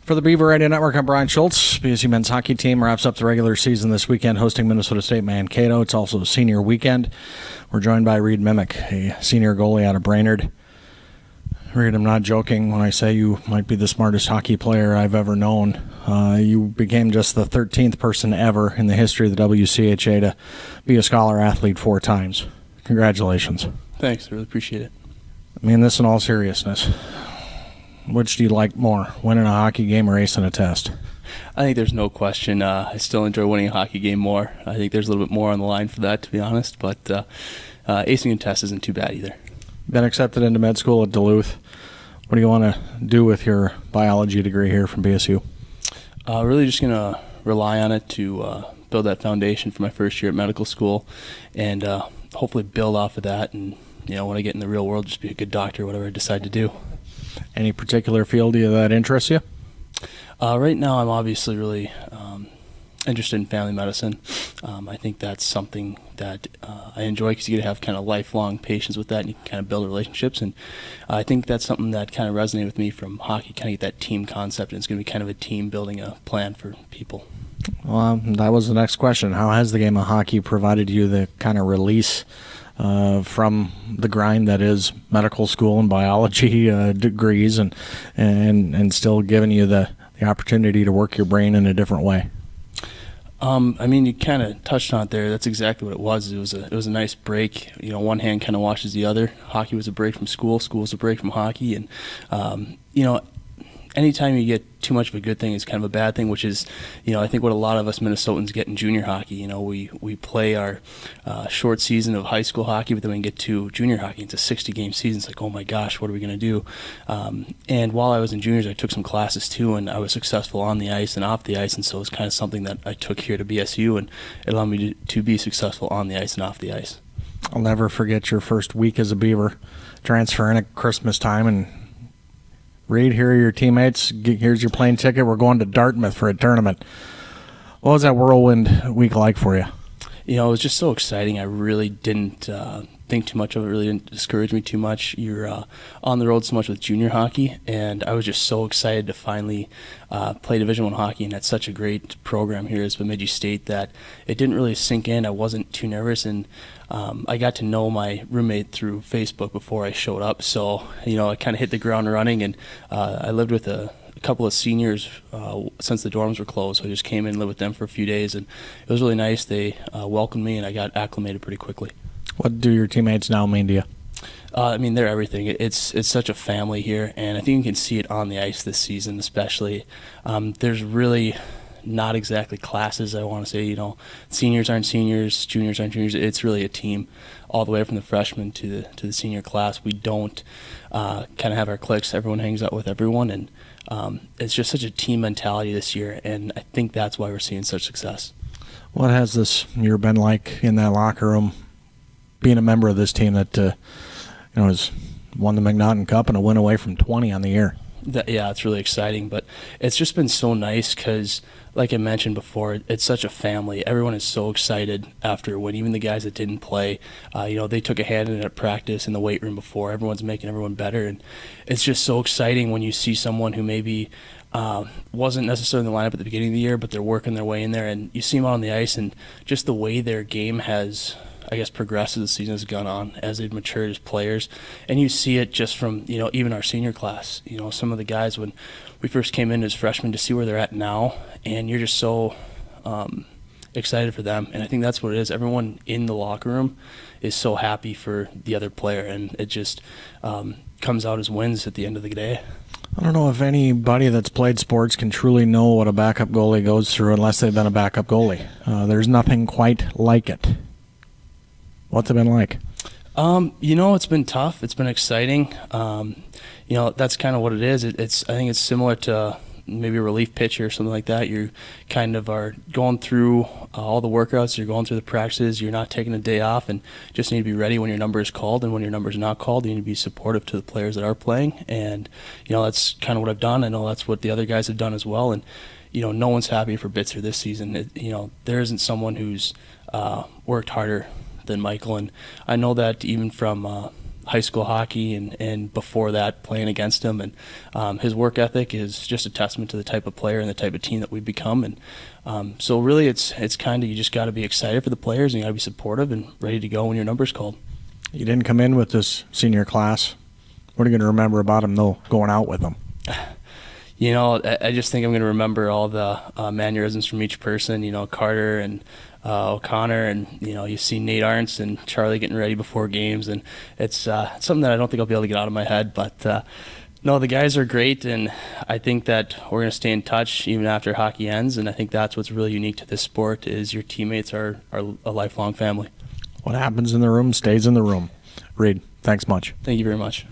For the Beaver Radio Network, I'm Brian Schultz. BSU men's hockey team wraps up the regular season this weekend hosting Minnesota State Mankato. It's also senior weekend. We're joined by Reid Mimmack, a senior goalie out of Brainerd. Reid, I'm not joking when I say you might be the smartest hockey player I've ever known. You became just the 13th person ever in the history of the WCHA to be a scholar athlete 4 times. Congratulations. Thanks, I really appreciate it. I mean this in all seriousness. Which do you like more, winning a hockey game or acing a test? I think there's no question. I still enjoy winning a hockey game more. I think there's a little bit more on the line for that, to be honest, but acing a test isn't too bad either. Been accepted into med school at Duluth. What do you want to do with your biology degree here from BSU? Really just going to rely on it to build that foundation for my first year at medical school and hopefully build off of that and, when I get in the real world, just be a good doctor, whatever I decide to do. Any particular field that interests you? Right now I'm obviously really interested in family medicine. I think that's something that I enjoy because you get to have kind of lifelong patience with that and you can kind of build relationships. And I think that's something that kind of resonated with me from hockey, kind of get that team concept. And it's going to be kind of a team building a plan for people. Well, that was the next question. How has the game of hockey provided you the kind of release from the grind that is medical school and biology degrees and still giving you the opportunity to work your brain in a different way? You kind of touched on it there. That's exactly what it was. It was a nice break. One hand kind of washes the other. Hockey was a break from school. School was a break from hockey. And, anytime you get too much of a good thing is kind of a bad thing, which is, I think what a lot of us Minnesotans get in junior hockey. We play our short season of high school hockey, but then we get to junior hockey. It's a 60-game season. It's like, oh my gosh, what are we going to do? And while I was in juniors, I took some classes too, and I was successful on the ice and off the ice, and so it's kind of something that I took here to BSU, and it allowed me to be successful on the ice and off the ice. I'll never forget your first week as a Beaver, transferring at Christmas time, and Reid, here are your teammates. Here's your plane ticket. We're going to Dartmouth for a tournament. What was that whirlwind week like for you? It was just so exciting. I really didn't think too much of it. Really didn't discourage me too much. You're on the road so much with junior hockey, and I was just so excited to finally play Division I hockey, and that's such a great program here as Bemidji State that it didn't really sink in. I wasn't too nervous, and I got to know my roommate through Facebook before I showed up, so I kind of hit the ground running, and I lived with a couple of seniors since the dorms were closed, so I just came in and lived with them for a few days, and it was really nice. They welcomed me, and I got acclimated pretty quickly. What do your teammates now mean to you? They're everything. It's such a family here, and I think you can see it on the ice this season especially. There's really not exactly classes, I want to say. Seniors aren't seniors, juniors aren't juniors. It's really a team all the way from the freshman to the senior class. We don't kind of have our cliques. Everyone hangs out with everyone, and it's just such a team mentality this year, and I think that's why we're seeing such success. What has this year been like in that locker room, being a member of this team that has won the McNaughton Cup and a win away from 20 on the year? Yeah, it's really exciting, but it's just been so nice because, like I mentioned before, it's such a family. Everyone is so excited after a win. Even the guys that didn't play, they took a hand in it at practice in the weight room before. Everyone's making everyone better, and it's just so exciting when you see someone who maybe wasn't necessarily in the lineup at the beginning of the year, but they're working their way in there, and you see them out on the ice, and just the way their game has, progressed as the season has gone on, as they've matured as players. And you see it just from, even our senior class. Some of the guys, when we first came in as freshmen, to see where they're at now, and you're just so excited for them. And I think that's what it is. Everyone in the locker room is so happy for the other player, and it just comes out as wins at the end of the day. I don't know if anybody that's played sports can truly know what a backup goalie goes through unless they've been a backup goalie. There's nothing quite like it. What's it been like? It's been tough. It's been exciting. That's kind of what it is. I think it's similar to maybe a relief pitcher or something like that. You kind of are going through all the workouts. You're going through the practices. You're not taking a day off, and just need to be ready when your number is called. And when your number is not called, you need to be supportive to the players that are playing. And that's kind of what I've done. I know that's what the other guys have done as well. And no one's happy for Bitzer this season. There isn't someone who's worked harder than Michael, and I know that even from high school hockey and before that playing against him. And his work ethic is just a testament to the type of player and the type of team that we've become. And so really it's kind of, you just got to be excited for the players and you got to be supportive and ready to go when your number's called. You didn't come in with this senior class. What are you going to remember about him, though, going out with them? You know, I just think I'm going to remember all the mannerisms from each person. You know, Carter and O'Connor, and you see Nate Arntz and Charlie getting ready before games, and it's something that I don't think I'll be able to get out of my head. But no, the guys are great, and I think that we're going to stay in touch even after hockey ends. And I think that's what's really unique to this sport is your teammates are a lifelong family. What happens in the room stays in the room. Reid, thanks much. Thank you very much.